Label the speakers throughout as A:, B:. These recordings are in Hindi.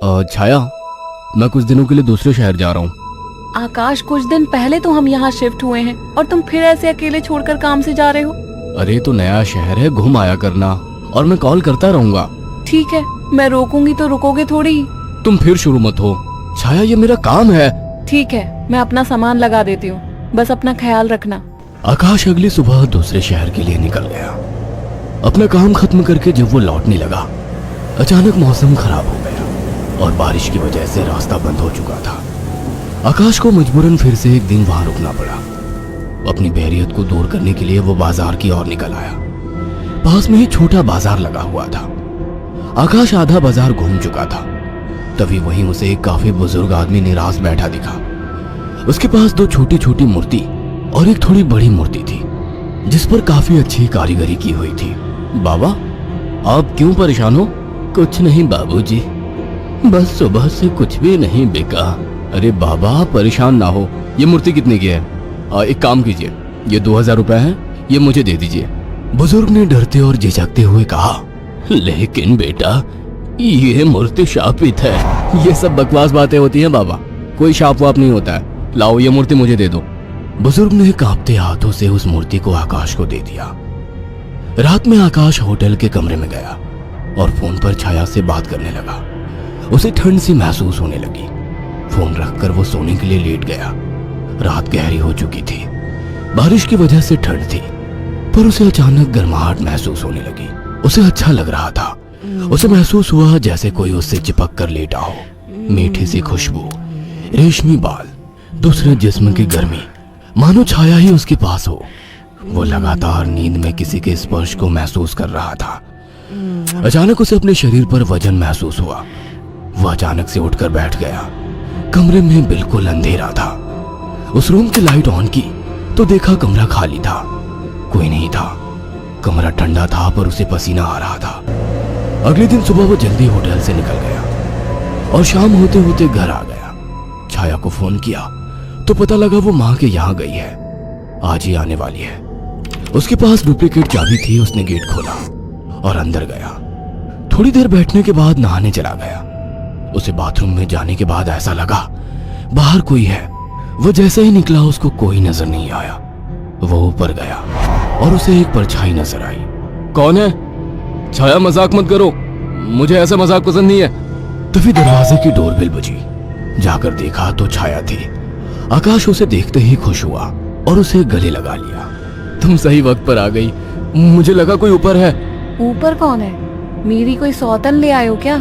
A: छाया, मैं कुछ दिनों के लिए दूसरे शहर जा रहा हूँ।
B: आकाश, कुछ दिन पहले तो हम यहाँ शिफ्ट हुए हैं और तुम फिर ऐसे अकेले छोड़कर काम से जा रहे हो।
A: अरे तो नया शहर है, घूम आया करना, और मैं कॉल करता रहूंगा।
B: ठीक है, मैं रोकूंगी तो रुकोगे थोड़ी ही।
A: तुम फिर शुरू मत हो छाया, ये मेरा काम है।
B: ठीक है, मैं अपना सामान लगा देती हूँ, बस अपना ख्याल रखना।
A: आकाश अगली सुबह दूसरे शहर के लिए निकल गया। अपना काम खत्म करके जब वो लौटने लगा, अचानक मौसम खराब हो गया और बारिश की वजह से रास्ता बंद हो चुका था। आकाश को मजबूरन फिर से एक दिन वहां रुकना पड़ा। अपनी बोरियत को दूर करने के लिए वो बाजार की ओर निकल आया। पास में ही छोटा बाजार लगा हुआ था। आकाश आधा बाजार घूम चुका था, तभी वहीं उसे एक काफी बुजुर्ग आदमी निराश बैठा दिखा। उसके पास दो छोटी छोटी मूर्ति और एक थोड़ी बड़ी मूर्ति थी, जिस पर काफी अच्छी कारीगरी की हुई थी। बाबा, आप क्यों परेशान हो? कुछ नहीं बाबूजी, बस सुबह से कुछ भी नहीं बिका। अरे बाबा, परेशान ना हो। ये मूर्ति कितने की है? एक काम कीजिए, ये 2000 रुपए है, ये मुझे दे दीजिए। बुजुर्ग ने डरते और झिझकते हुए कहा, लेकिन बेटा, ये मूर्ति शापित है। ये सब बकवास बातें होती हैं बाबा, कोई शाप वाप नहीं होता है। लाओ, ये मूर्ति मुझे दे दो। बुजुर्ग ने कांपते हाथों से उस मूर्ति को आकाश को दे दिया। रात में आकाश होटल के कमरे में गया और फोन पर छाया से बात करने लगा। उसे ठंड सी महसूस होने लगी। फोन रखकर वो सोने के लिए लेट गया। रात गहरी हो चुकी थी, बारिश की वजह से ठंड थी, पर उसे अचानक गर्माहट महसूस होने लगी। उसे अच्छा लग रहा था। उसे महसूस हुआ जैसे कोई उससे चिपक कर लेटा हो। मीठी सी खुशबू, रेशमी बाल, दूसरे जिस्म की गर्मी, मानो छाया ही उसके पास हो। वो लगातार नींद में किसी के स्पर्श को महसूस कर रहा था। अचानक उसे अपने शरीर पर वजन महसूस हुआ। वो अचानक से उठकर बैठ गया। कमरे में बिल्कुल अंधेरा था। उस रूम की लाइट ऑन की तो देखा कमरा खाली था, कोई नहीं था। कमरा ठंडा था पर उसे पसीना आ रहा था। अगले दिन सुबह वो जल्दी होटल से निकल गया और शाम होते होते घर आ गया। छाया को फोन किया तो पता लगा वो माँ के यहाँ गई है, आज ही आने वाली है। उसके पास डुप्लीकेट चाबी थी। उसने गेट खोला और अंदर गया। थोड़ी देर बैठने के बाद नहाने चला गया। उसे बाथरूम में जाने के बाद ऐसा लगा बाहर कोई है। वो जैसे ही निकला उसको कोई नजर नहीं आया। वो ऊपर गया और उसे एक परछाई नजर आई। कौन है? छाया, मजाक मत करो, मुझे ऐसा मजाक पसंद नहीं है। तभी दरवाजे की डोरबेल बजी। जाकर देखा तो छाया थी। आकाश उसे देखते ही खुश हुआ और उसे गले लगा लिया। तुम सही वक्त पर आ गई, मुझे लगा कोई ऊपर है।
B: ऊपर कौन है? मेरी कोई सौतन ले आए हो क्या?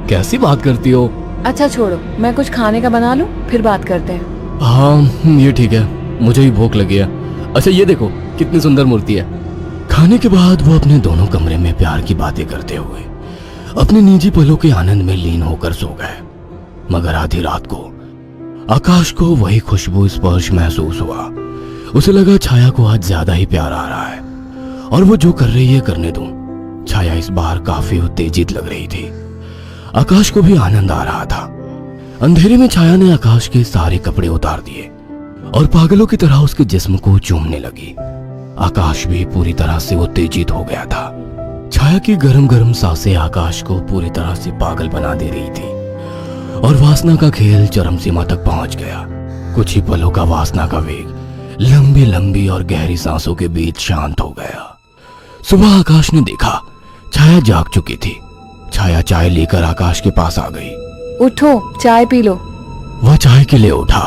A: कैसी बात करती हो?
B: अच्छा छोड़ो, मैं कुछ खाने का बना लूं, फिर बात करते हैं।
A: हाँ ये ठीक है, मुझे भी भूख लगी है। अच्छा ये देखो कितनी सुंदर मूर्ति है। खाने के बाद वो अपने दोनों कमरे में प्यार की बातें करते हुए अपने निजी पलों के आनंद में लीन होकर सो गए। मगर आधी रात को आकाश को वही खुशबू स्पर्श महसूस हुआ। उसे लगा छाया को आज ज्यादा ही प्यार आ रहा है और वो जो कर रही है करने दूं। छाया इस बार काफी उत्तेजित लग रही थी। आकाश को भी आनंद आ रहा था। अंधेरे में छाया ने आकाश के सारे कपड़े उतार दिए और पागलों की तरह उसके जिस्म को चूमने लगी। आकाश भी पूरी तरह से उत्तेजित हो गया था। छाया की गरम गरम सांसें आकाश को पूरी तरह से पागल बना दे रही थी और वासना का खेल चरम सीमा तक पहुंच गया। कुछ ही पलों का वासना का वेग लंबी लंबी और गहरी सांसों के बीच शांत हो गया। सुबह आकाश ने देखा छाया जाग चुकी थी। छाया चाय लेकर आकाश के पास आ गई।
B: उठो, चाय पी लो।
A: वह चाय के लिए उठा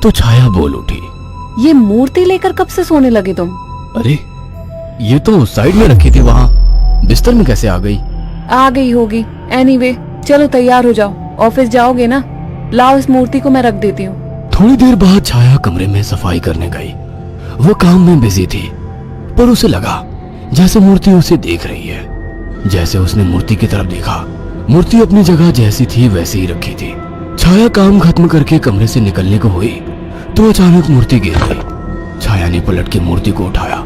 A: तो छाया बोल उठी,
B: ये मूर्ति लेकर कब से सोने लगे तुम?
A: अरे ये तो साइड में रखी थी, वहां बिस्तर में कैसे आ गई?
B: आ गई होगी। एनीवे, चलो तैयार हो जाओ, ऑफिस जाओगे ना? लाओ, इस मूर्ति को मैं रख देती हूँ।
A: थोड़ी देर बाद छाया कमरे में सफाई करने गई। वो काम में बिजी थी, पर उसे लगा जैसे मूर्ति उसे देख रही है। जैसे उसने मूर्ति की तरफ देखा, मूर्ति अपनी जगह जैसी थी वैसे ही रखी थी। छाया काम खत्म करके कमरे से निकलने को हुई तो अचानक मूर्ति गिर गई। छाया ने पलट के मूर्ति को उठाया।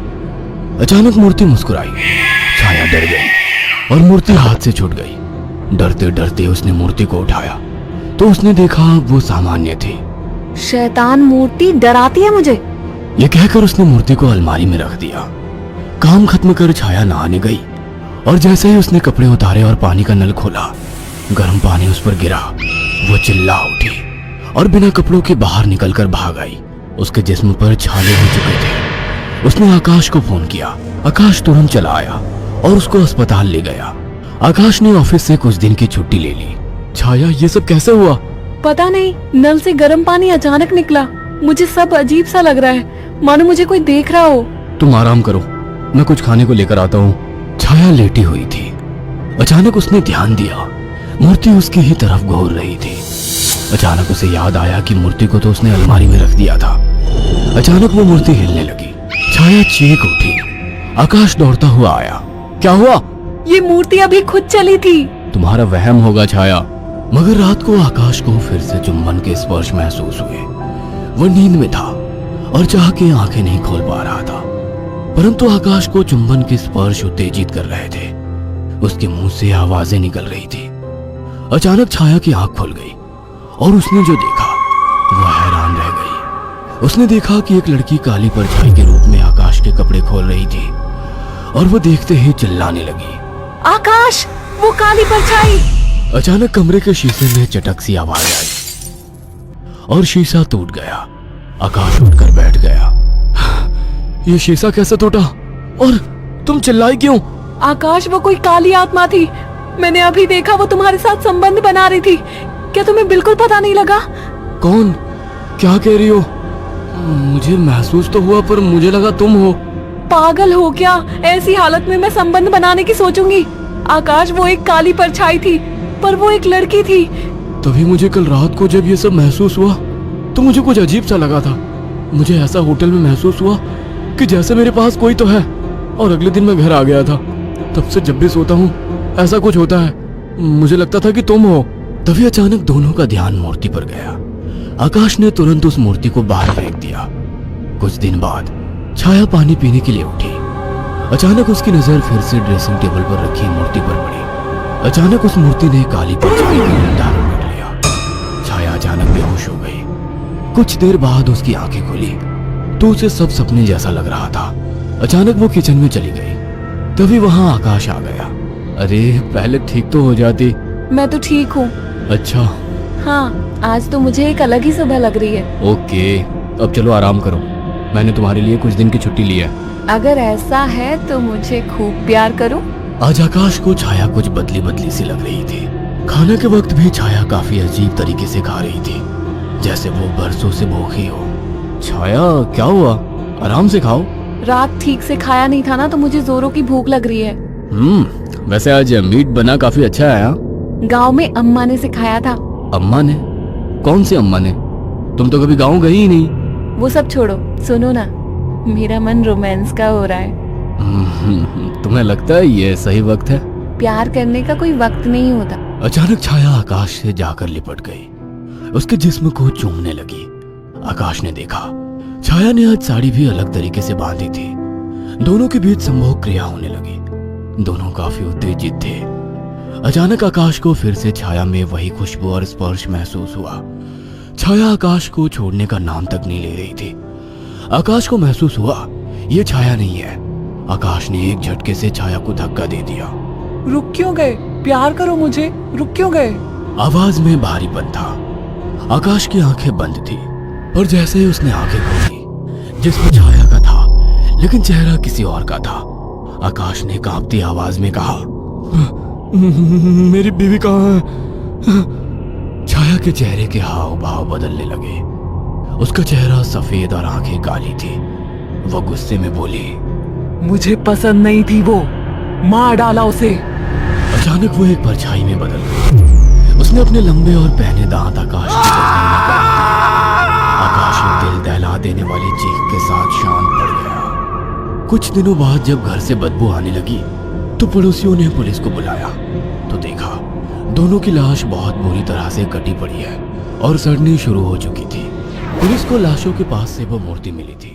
A: अचानक मूर्ति मुस्कुराई। छाया डर गई और मूर्ति हाथ से छूट गई। डरते डरते उसने मूर्ति को उठाया तो उसने देखा वो सामान्य थी।
B: शैतान मूर्ति डराती है मुझे।
A: ये कहकर उसने मूर्ति को अलमारी में रख दिया। काम खत्म कर छाया नहाने गई और जैसे ही उसने कपड़े उतारे और पानी का नल खोला गर्म पानी उस पर गिरा। वो चिल्ला उठी और बिना कपड़ों के बाहर निकलकर भाग आई। उसके जिस्म पर छाले हो चुके थे। उसने आकाश को फोन किया। आकाश तुरंत चला आया और उसको अस्पताल ले गया। आकाश ने ऑफिस से कुछ दिन की छुट्टी ले ली। छाया, ये सब कैसे हुआ?
B: पता नहीं, नल से गर्म पानी अचानक निकला। मुझे सब अजीब सा लग रहा है, मानो मुझे कोई देख रहा हो।
A: तुम आराम करो, मैं कुछ खाने को लेकर आता हूँ। छाया लेटी हुई थी। अचानक उसने ध्यान दिया, मूर्ति उसकी ही तरफ घूर रही थी। अचानक उसे याद आया कि मूर्ति को तो उसने अलमारी में रख दिया था। अचानक वो मूर्ति हिलने लगी। छाया चीख उठी। आकाश दौड़ता हुआ आया। क्या हुआ?
B: ये मूर्ति अभी खुद चली थी।
A: तुम्हारा वहम होगा छाया। मगर रात को आकाश को फिर से चुंबन के स्पर्श महसूस हुए। वो नींद में था और चाह के आंखें नहीं खोल पा रहा था, परंतु आकाश को चुंबन के स्पर्श उत्तेजित कर रहे थे। उसके मुंह से आवाजें निकल रही थी। अचानक छाया की आंख खुल गई और उसने जो देखा वह हैरान रह गई। उसने देखा कि एक लड़की काली परछाई के रूप में आकाश के कपड़े खोल रही थी और वो देखते ही चिल्लाने लगी,
B: आकाश, वो काली परछाई!
A: अचानक कमरे के शीशे में चटक सी आवाज आई और शीशा टूट गया। आकाश उठकर बैठ गया। ये शीशा कैसे टूटा? और तुम चिल्लाई क्यों?
B: आकाश, वो कोई काली आत्मा थी। मैंने अभी देखा, वो तुम्हारे साथ संबंध बना रही थी। क्या तुम्हें बिल्कुल पता नहीं लगा?
A: कौन? क्या कह रही हो? मुझे महसूस तो हुआ, पर मुझे लगा तुम हो।
B: पागल हो क्या? ऐसी हालत में मैं संबंध बनाने की सोचूंगी? आकाश, वो एक काली परछाई थी, पर वो एक लड़की थी।
A: तभी मुझे कल रात को जब ये सब महसूस हुआ तो मुझे कुछ अजीब सा लगा था। मुझे ऐसा होटल में महसूस हुआ कि जैसे मेरे पास कोई तो है। और अगले दिन मैं घर आ गया था। तब से जब भी सोता हूँ ऐसा कुछ होता है। मुझे लगता था कि तुम हो। तभी अचानक दोनों का ध्यान मूर्ति पर गया। आकाश ने तुरंत उस मूर्ति को बाहर फेंक दिया। कुछ दिन बाद छाया पानी पीने के लिए उठी। अचानक उसकी नजर फिर से ड्रेसिंग टेबल पर रखी मूर्ति पर पड़ी। अचानक उस मूर्ति ने काली परछाई का रूप धारण कर लिया। छाया अचानक बेहोश हो गई। कुछ देर बाद उसकी आंखें खुली तो उसे सब सपने जैसा लग रहा था। अचानक वो किचन में चली गई। तभी वहां आकाश आ गया। अरे, पहले ठीक तो हो जाती।
B: मैं तो ठीक हूँ।
A: अच्छा।
B: हाँ, आज तो मुझे एक अलग ही सुबह लग रही है।
A: ओके, अब चलो आराम करो। मैंने तुम्हारे लिए कुछ दिन की छुट्टी ली है।
B: अगर ऐसा है तो मुझे खूब प्यार करो।
A: आज आकाश को छाया कुछ बदली बदली सी लग रही थी। खाने के वक्त भी छाया काफी अजीब तरीके से खा रही थी, जैसे वो बरसों से भूखी हो। छाया, क्या हुआ? आराम से खाओ।
B: रात ठीक से खाया नहीं था ना, तो मुझे जोरों की भूख लग रही है।
A: वैसे आज मीट बना काफी अच्छा है। हाँ?
B: गांव में अम्मा ने सिखाया था।
A: अम्मा ने? कौन सी अम्मा ने? तुम तो कभी गांव गई ही नहीं।
B: वो सब छोड़ो, सुनो ना, मेरा मन रोमांस का हो रहा है।
A: तुम्हें लगता है ये सही वक्त है?
B: प्यार करने का कोई वक्त नहीं होता।
A: अचानक छाया आकाश से जाकर लिपट गई। उसके जिस्म को चूमने लगी। आकाश ने देखा छाया ने आज साड़ी भी अलग तरीके से बांधी थी। दोनों के बीच संभोग क्रिया होने लगी। दोनों काफी उत्तेजित थे। अचानक आकाश को फिर से छाया में वही खुशबू और स्पर्श महसूस हुआ। छाया आकाश को छोड़ने का नाम तक नहीं ले रही थी। आकाश को महसूस हुआ ये छाया नहीं है। आकाश ने एक झटके से छाया को धक्का दे दिया।
B: रुक क्यों गए? प्यार करो मुझे, रुक क्यों गए?
A: आवाज में भारीपन था। आकाश की आंखें बंद थी, पर जैसे ही उसने आंखें खोली, जिसमें छाया का था लेकिन चेहरा किसी और का था। आकाश ने कांपती आवाज में कहा, मेरी बीवी कहाँ है? छाया के चेहरे के हाव भाव बदलने लगे। उसका चेहरा सफेद और आंखें काली थी। वो गुस्से में बोली,
B: मुझे पसंद नहीं थी वो, मार डाला उसे।
A: अचानक वो एक परछाई में बदल गई। उसने अपने लंबे और पहने दांत आकाश की गर्दन में गाड़ दिए। आकाश एक दिल दहला देने वाली चीख के साथ शांत पड़ गया। कुछ दिनों बाद जब घर से बदबू आने लगी तो पड़ोसियों ने पुलिस को बुलाया तो देखा दोनों की लाश बहुत बुरी तरह से कटी पड़ी है और सड़नी शुरू हो चुकी थी। पुलिस को लाशों के पास से वो मूर्ति मिली थी।